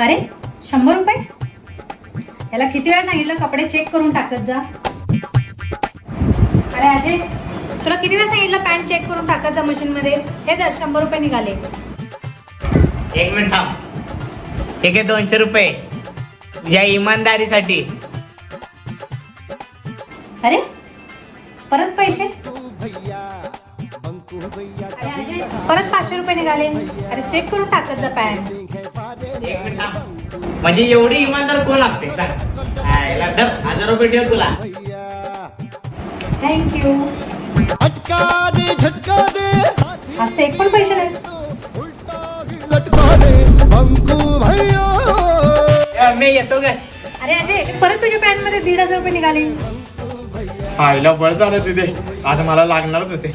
अरे 100 रुपये? याला किती वेळा सांगितलं कपडे चेक करून टाकत जा. अरे अजय, तुला किती वेळा सांगितलं पॅन्ट चेक करून टाकत जा मशीन मध्ये. हे दर 100 रुपये निघाले. एक मिनिट थांब. ठीक आहे 200 रुपये तुझ्या इमानदारीसाठी. अरे परत पैसे. परत 500 रुपये निघाले. अरे चेक करून टाकत जा पॅन्ट. एक मिनिट थांब. म्हणजे एवढी इमानदार कोण असते सांग. 1000 रुपये ठेव तुला. थँक्यू. झटका दे झटका दे आज तर एक पण पैसे नाही. लटका दे बंकू भैया. मी येतो काय. अरे अजय, परत तुझ्या पॅन्ट मध्ये 1,500 रुपये निघाले. आईला बरं झालं तिथे, आज मला लागणारच होते.